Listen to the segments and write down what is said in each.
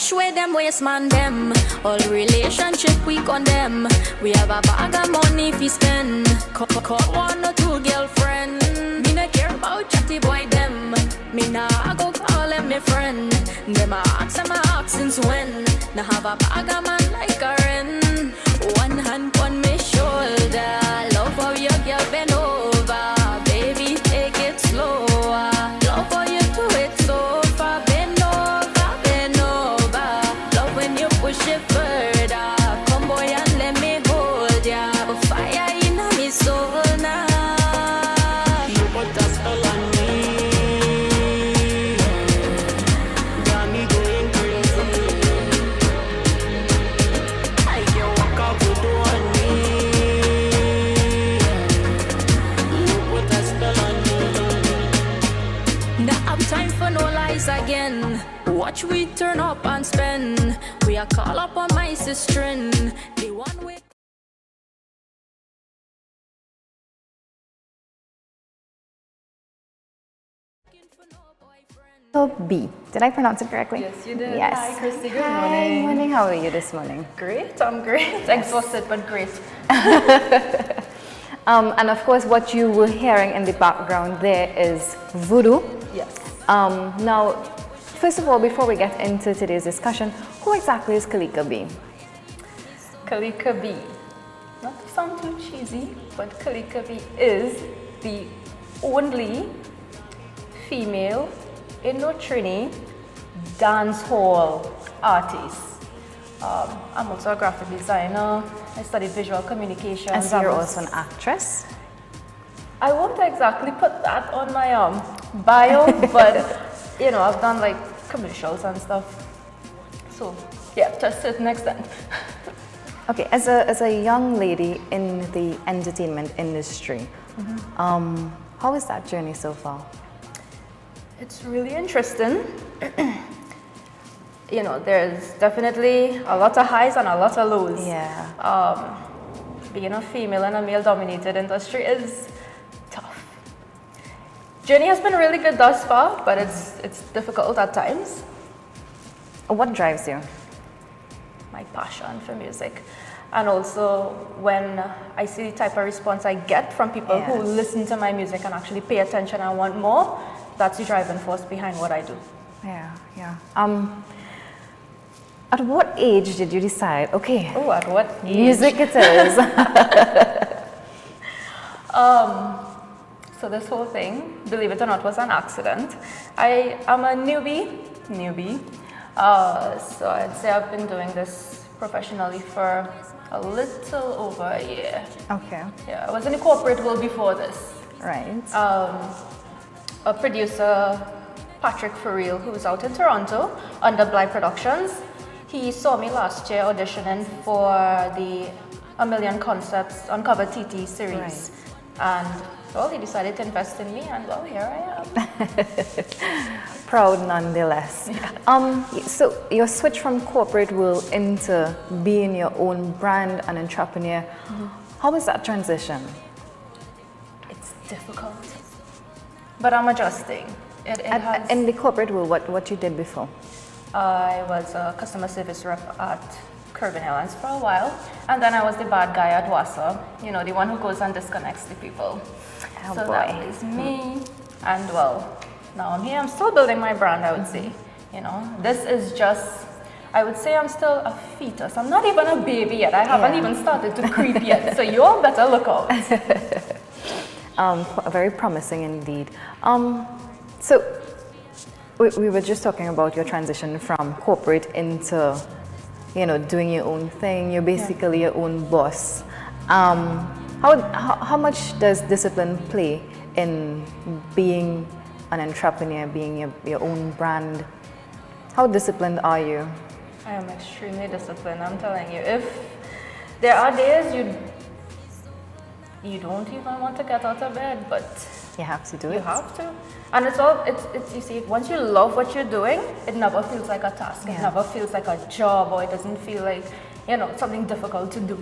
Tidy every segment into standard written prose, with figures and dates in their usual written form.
wash away them waste man them. All relationship we condemn. We have a bag of money if we spend. Call one or two girlfriend. Me not care about chatty boy them. Me nah go call them my friend. Them a ask since when. Now have a bag of man like a wren. One hand on my shoulder. Love how your girl bend over. Baby, take it slower. Love how you do it so far. Bend over. Love when you push it further. Come boy and let me hold ya. But fire in my soul now. You put a spell on me. Got me going crazy. I can walk out with on me. You put a spell on me. Now have time for no lies again. Watch we turn up and spend. We are call up on my sister. The one way. B. Did I pronounce it correctly? Yes, you did. Yes. Hi, Christy. Good Hi, morning. morning. How are you this morning? Great. I'm great. Exhausted, but great. And of course, what you were hearing in the background there is voodoo. Yes. Now, first of all, before we get into today's discussion, who exactly is Kalika B? Kalika B. Not to sound too cheesy, but Kalika B is the only female Indo-Trini dance hall artist. I'm also a graphic designer. I studied visual communications. And so you're also an actress? I won't exactly put that on my bio, but you know, I've done like commercials and stuff. So yeah, to a certain extent. Okay, as a young lady in the entertainment industry, how is that journey so far? It's really interesting. You know, there's definitely a lot of highs and a lot of lows. Yeah. Being a female in a male-dominated industry is tough. Journey has been really good thus far, but it's difficult at times. What drives you? My passion for music. And also when I see the type of response I get from people who listen to my music and actually pay attention and want more, that's the driving force behind what I do. Yeah, yeah. At what age did you decide, okay, Oh, at what age? music it is? So this whole thing, believe it or not, was an accident. I am a newbie. So I'd say I've been doing this professionally for a little over a year. Okay, Yeah, I was in the corporate world before this. right. A producer, Patrick Farrell, who's out in Toronto under Blind Productions, he saw me last year auditioning for the A Million Concepts Uncover TT series. And well, he decided to invest in me, and well, here I am. Proud nonetheless. So your switch from corporate world into being your own brand and entrepreneur, how was that transition? It's difficult, but I'm adjusting. In the corporate world, what you did before? I was a customer service rep at Curvin Airlines for a while, and then I was the bad guy at WASA, you know, the one who goes and disconnects the people. Oh So boy. that was me, and well, now I'm here, I'm still building my brand, I would say. You know, this is just, I would say I'm still a fetus. I'm not even a baby yet. I haven't even started to creep yet, so you all better look out. Very promising indeed. So we were just talking about your transition from corporate into, you know, doing your own thing. You're basically your own boss. How much does discipline play in being an entrepreneur, being your own brand? How disciplined are you? I am extremely disciplined, I'm telling you. If there are days you don't even want to get out of bed, but You have to do it. you have to. And it's you see, once you love what you're doing, it never feels like a task. It Yeah. never feels like a job, or it doesn't feel like, you know, something difficult to do.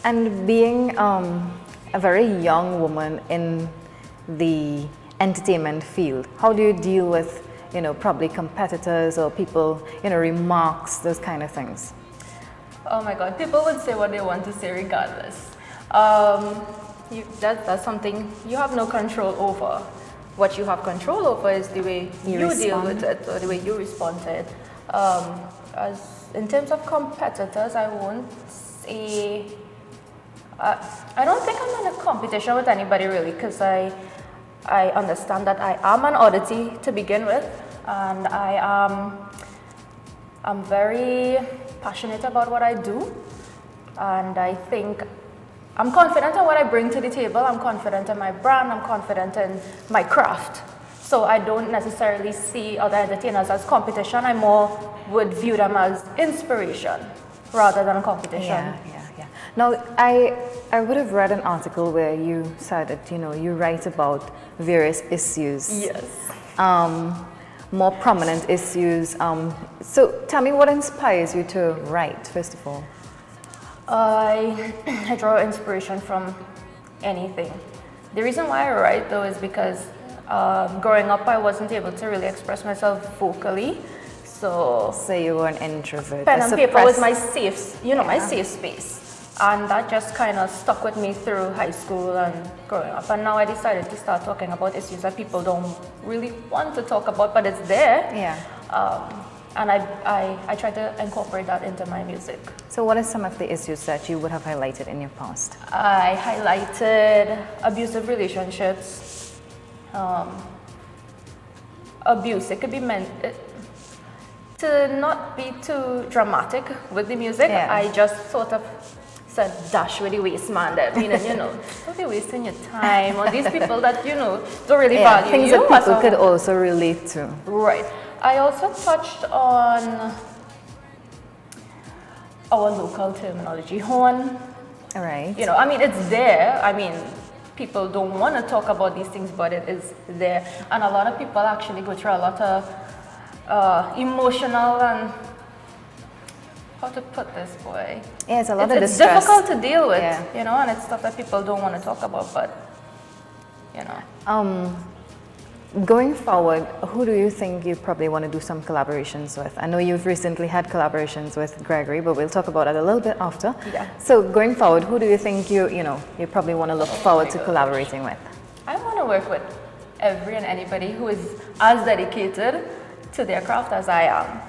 And being a very young woman in the entertainment field, how do you deal with, probably competitors or people, remarks, those kind of things? Oh my God, people would say what they want to say regardless. That's something you have no control over. What you have control over is the way you deal with it or the way you respond to it. As in terms of competitors, I won't say. I don't think I'm in a competition with anybody really, because I understand that I am an oddity to begin with, and I'm very passionate about what I do, and I think I'm confident in what I bring to the table. I'm confident in my brand. I'm confident in my craft. So I don't necessarily see other entertainers as competition. I more would view them as inspiration rather than a competition. Yeah. Now, I would have read an article where you said that, you write about various issues. Yes. More prominent issues. So tell me, what inspires you to write, first of all? I draw inspiration from anything. The reason why I write, though, is because growing up, I wasn't able to really express myself vocally. So you were an introvert. Pen and paper was my safe, my safe space. And that just kind of stuck with me through high school and growing up. And now I decided to start talking about issues that people don't really want to talk about, but it's there. Yeah. And I try to incorporate that into my music. So what are some of the issues that you would have highlighted in your past? I highlighted abusive relationships, abuse. It could be meant to not be too dramatic with the music. Yeah. I just sort of said dash with the waste man there, meaning, don't be wasting your time on these people that, don't really value things you. That people could also relate to. Right. I also touched on our local terminology, horn. All right. It's there. People don't want to talk about these things, but it is there. And a lot of people actually go through a lot of emotional and, how to put this, boy? Yeah, it's a lot of It's distress. difficult to deal with, and it's stuff that people don't want to talk about, but, Going forward, who do you think you probably want to do some collaborations with? I know you've recently had collaborations with Gregory, but we'll talk about that a little bit after. Yeah. So going forward, who do you think you probably want to look forward to collaborating with? I want to work with every and anybody who is as dedicated to their craft as I am.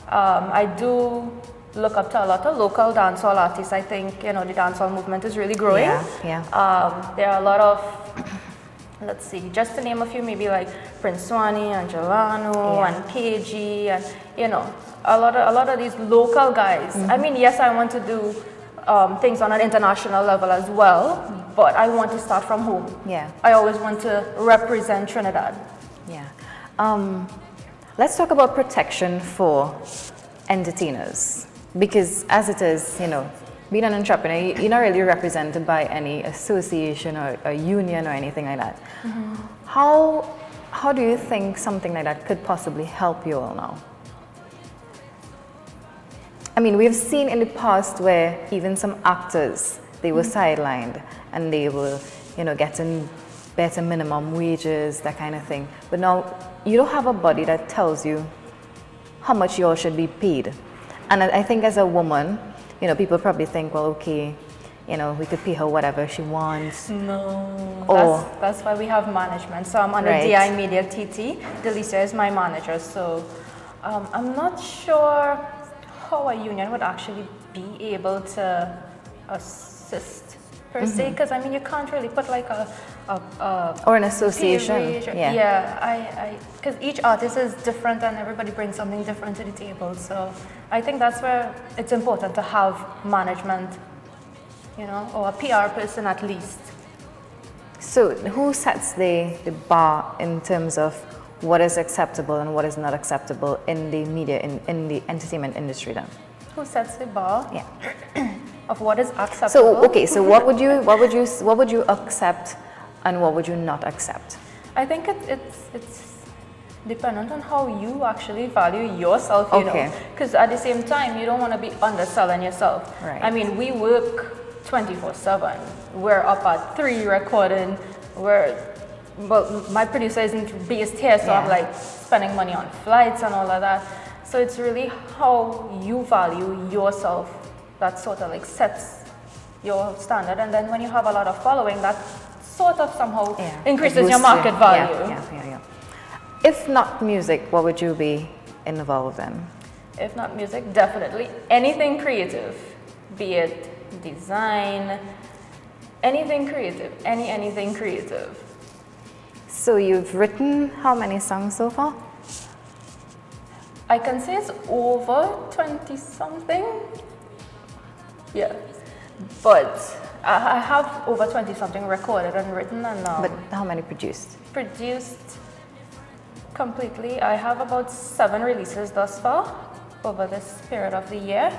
I do look up to a lot of local dancehall artists. I think, the dancehall movement is really growing. Yeah. There are a lot of, let's see, just to name a few, maybe like Prince Swani and Jelano and KG and, a lot of these local guys. Mm-hmm. Yes, I want to do things on an international level as well, but I want to start from home. Yeah. I always want to represent Trinidad. Yeah. Let's talk about protection for entertainers, because as it is, being an entrepreneur, you're not really represented by any association or a union or anything like that. Mm-hmm. How do you think something like that could possibly help you all now? We've seen in the past where even some actors, they were sidelined and they were, getting better minimum wages, that kind of thing. But now you don't have a body that tells you how much you all should be paid. And I think as a woman, people probably think, well, okay, we could pay her whatever she wants. No, that's why we have management. So I'm under DI Media TT. Delicia is my manager. So I'm not sure how a union would actually be able to assist per se, because you can't really put like a or an association. Because each artist is different and everybody brings something different to the table. So I think that's where it's important to have management, or a PR person at least. So who sets the bar in terms of what is acceptable and what is not acceptable in the media, in the entertainment industry then? Who sets the bar? Yeah. Of what is acceptable? So what would you accept and what would you not accept? I think it's dependent on how you actually value yourself, because at the same time you don't want to be underselling yourself. Right. We work 24/7. We're up at 3 recording. We're well, my producer isn't based here, so I'm like spending money on flights and all of that. So it's really how you value yourself that sort of like sets your standard. And then when you have a lot of following, that sort of somehow increases your market value. If not music, what would you be involved in? If not music, definitely anything creative, be it design, anything creative, anything creative. So you've written how many songs so far? I can say it's over 20 something. Yeah. But I have over 20 something recorded and written, and But how many produced? Produced completely. I have about 7 releases thus far over this period of the year.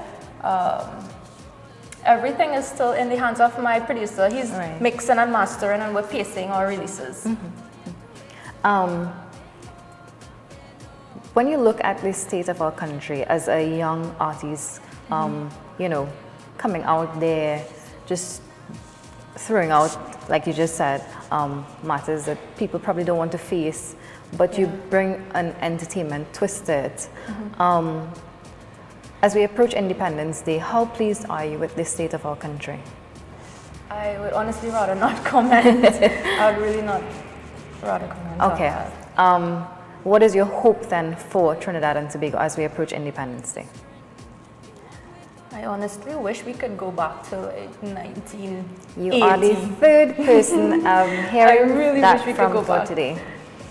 Everything is still in the hands of my producer. He's mixing and mastering, and we're pacing our releases. When you look at the state of our country as a young artist, you know, coming out there, just throwing out, like you just said, matters that people probably don't want to face, but you bring an entertainment twist to it. As we approach Independence Day, how pleased are you with the state of our country? I would honestly rather not comment. I would really not rather comment on that. What is your hope then for Trinidad and Tobago as we approach Independence Day? I honestly wish we could go back to like 1980. You are the third person hearing really that wish we from could go back today.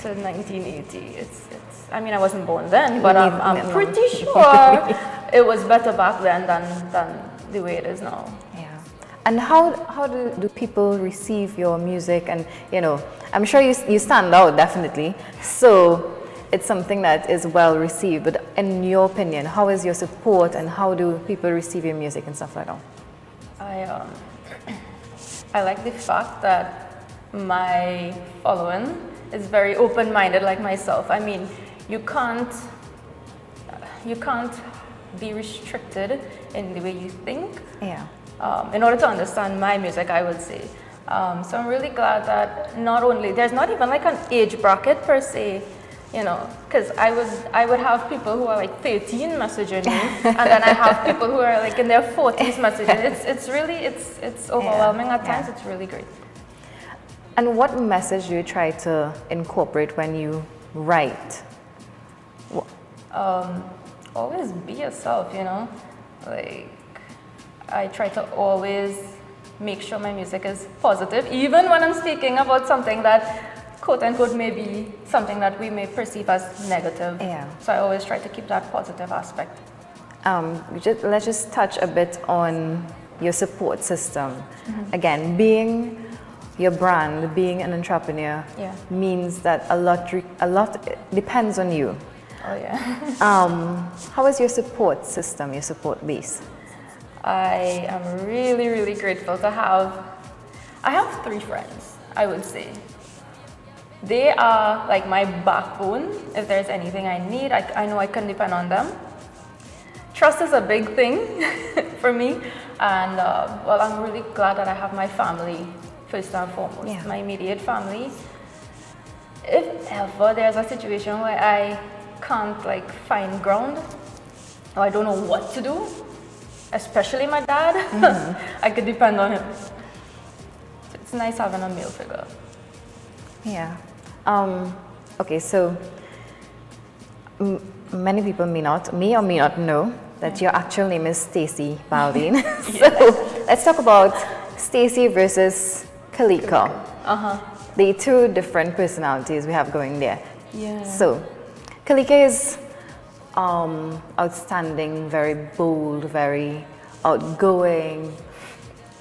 To 1980. It's. I mean, I wasn't born then, but I'm pretty sure it was better back then than the way it is now. Yeah. And how do people receive your music? And you know, I'm sure you stand out definitely. So it's something that is well received. But in your opinion, how is your support and how do people receive your music and stuff like that? I like the fact that my following is very open-minded, like myself. I mean, you can't be restricted in the way you think. Yeah. In order to understand my music, I would say. So I'm really glad that not only there's not even like an age bracket per se, you know, because I would have people who are like 13 messaging me, and then I have people who are like in their 40s messaging. It's really overwhelming at times. It's really great. And what message do you try to incorporate when you write? Always be yourself, you know. Like, I try to always make sure my music is positive, even when I'm speaking about something that, quote unquote, may be something that we may perceive as negative. Yeah. So I always try to keep that positive aspect. Let's just touch a bit on your support system. Again, being your brand, being an entrepreneur, means that a lot depends on you. Oh yeah. How is your support system, your support base? I am really, really grateful to have. I have 3 friends, I would say. They are like my backbone. If there's anything I need, I know I can depend on them. Trust is a big thing for me, and well, I'm really glad that I have my family first and foremost, my immediate family. If ever there's a situation where I can't like find ground, or I don't know what to do, especially my dad, I could depend on him. It's nice having a male figure. Yeah. Okay, so many people may not know that your actual name is Stacey Baldwin. So let's talk about Stacey versus Kalika. The 2 different personalities we have going there. Yeah. So Kalika is outstanding, very bold, very outgoing.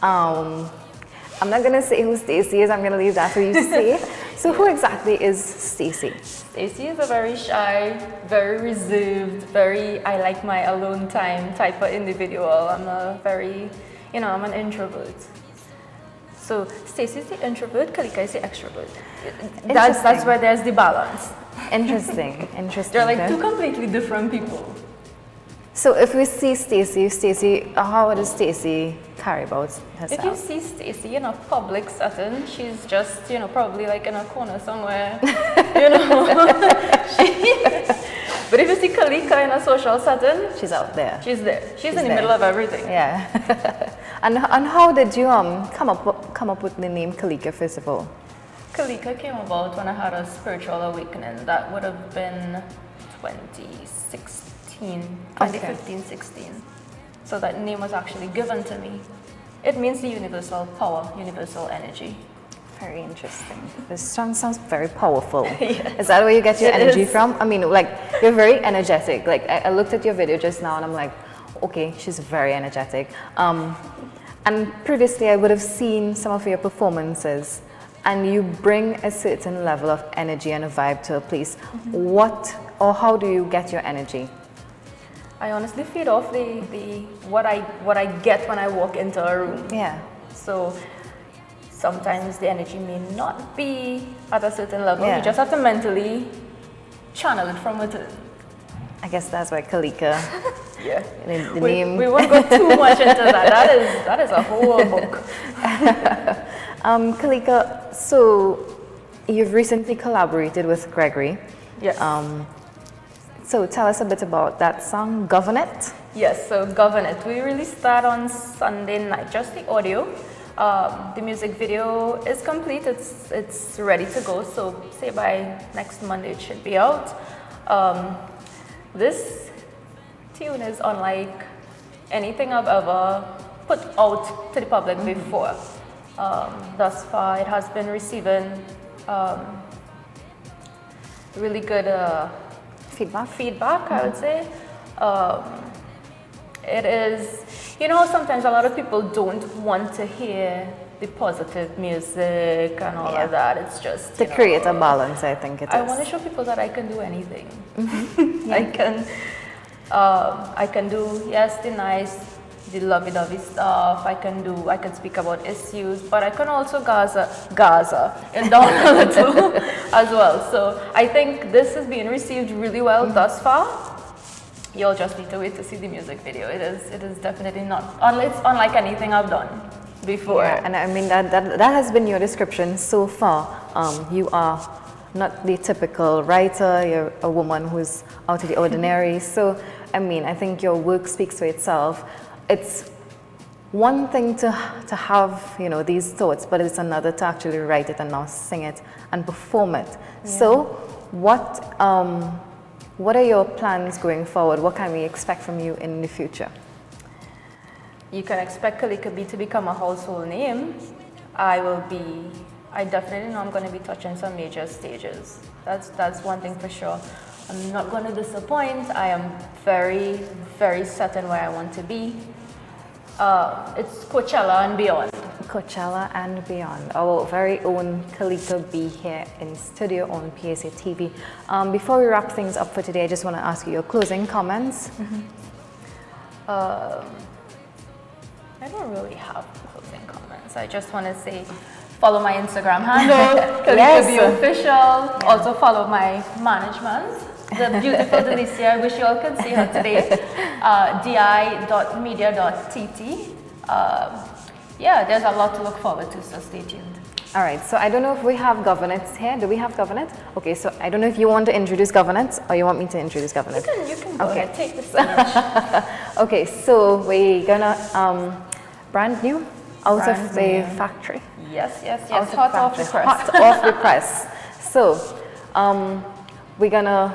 I'm not gonna say who Stacey is. I'm gonna leave that for you to say. So who exactly is Stacey? Stacey is a very shy, very reserved, I like my alone time type of individual. I'm I'm an introvert. So Stacey is the introvert, Kalika is the extrovert. That's where there's the balance. Interesting. They're like 2 completely different people. So if we see Stacey, how does Stacey carry about herself? If you see Stacey in a public setting, she's just, probably like in a corner somewhere, But if you see Kalika in a social setting, she's out there. She's there. She's in the middle of everything. Yeah. and how did you come up with the name Kalika first of all? Kalika came about when I had a spiritual awakening. That would have been 2015, 16. So that name was actually given to me. It means the universal power, universal energy. Very interesting. This song sounds very powerful. Yes. Is that where you get your energy is. from? I mean, like, you're very energetic. Like, I looked at your video just now and I'm like, okay, she's very energetic. And previously I would have seen some of your performances and you bring a certain level of energy and a vibe to a place. What or how do you get your energy? I honestly feed off what I get when I walk into a room. Yeah. So sometimes the energy may not be at a certain level. Yeah. You just have to mentally channel it from within. I guess that's why Kalika. Yeah. The name. We won't go too much into that. That is a whole book. Kalika, so you've recently collaborated with Gregory. Yes. So tell us a bit about that song, Govern It. Yes, so Govern It. We released that on Sunday night, just the audio. The music video is complete, it's ready to go, so say by next Monday it should be out. This tune is unlike anything I've ever put out to the public before. Thus far it has been receiving really good feedback, I would say. It is, sometimes a lot of people don't want to hear the positive music and all of that. It's just to create a balance, I think it is. I want to show people that I can do anything. I can do, yes, the nice, the lovey-dovey stuff. I can speak about issues, but I can also Gaza and down a little as well. So I think this is being received really well thus far. You'll just need to wait to see the music video. It is definitely not, it's unlike anything I've done before. Yeah, and I mean that has been your description so far. You are not the typical writer. You're a woman who's out of the ordinary. So I mean, I think your work speaks for itself. It's one thing to have these thoughts, but it's another to actually write it and now sing it and perform it. Yeah. So what are your plans going forward? What can we expect from you in the future? You can expect Kalika B to become a household name. I definitely know I'm going to be touching some major stages. That's one thing for sure. I'm not going to disappoint. I am very, very set in where I want to be. It's Coachella and beyond. Coachella and beyond. Our very own Kalika B here in studio on PSA TV. Before we wrap things up for today, I just want to ask you your closing comments. I don't really have closing comments. I just want to say, follow my Instagram handle, Kalika B official. Yeah. Also follow my management, the beautiful Delicia. I wish you all could see her today. di.media.tt. Yeah, there's a lot to look forward to, so stay tuned. All right, so I don't know if we have governance here. Do we have governance? Okay, so I don't know if you want to introduce governance or you want me to introduce governance. You can go ahead, take the stage. Okay, so we're gonna, brand new, out of the factory. Yes. Hot off the press. Hot off the press. So, we're gonna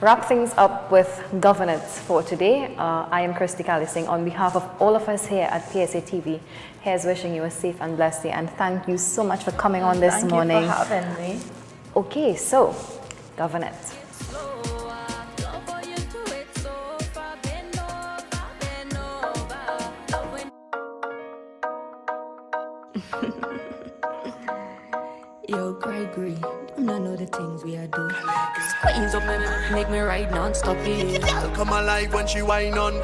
wrap things up with governance for today. I am Kirsty Kalising. On behalf of all of us here at PSA TV, here's wishing you a safe and blessed day, and thank you so much for coming on this morning. Thank you for having me. Okay, so governance. Yo, Gregory, I know the things we are doing. Squeeze up, make me ride non-stop it. Girl come alive when she whine on.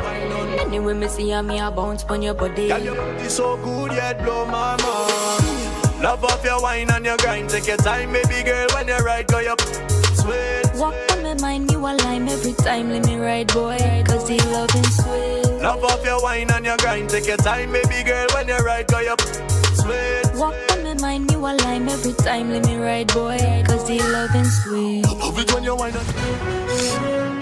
Anyway, me see me a bounce on your body. Girl, your body so good, yet blow my mind. Love off your wine and your grind. Take your time, baby girl, when you ride, go up. Sweet. Walk on my mind, you a lime every time. Let me ride, boy, cause the loving sweet. Love off your wine and your grind. Take your time, baby girl, when you ride, go up. Sweet. Walk on my mind, you a lime every time. Let me ride, boy, cause the loving sweet. Love it when you wine and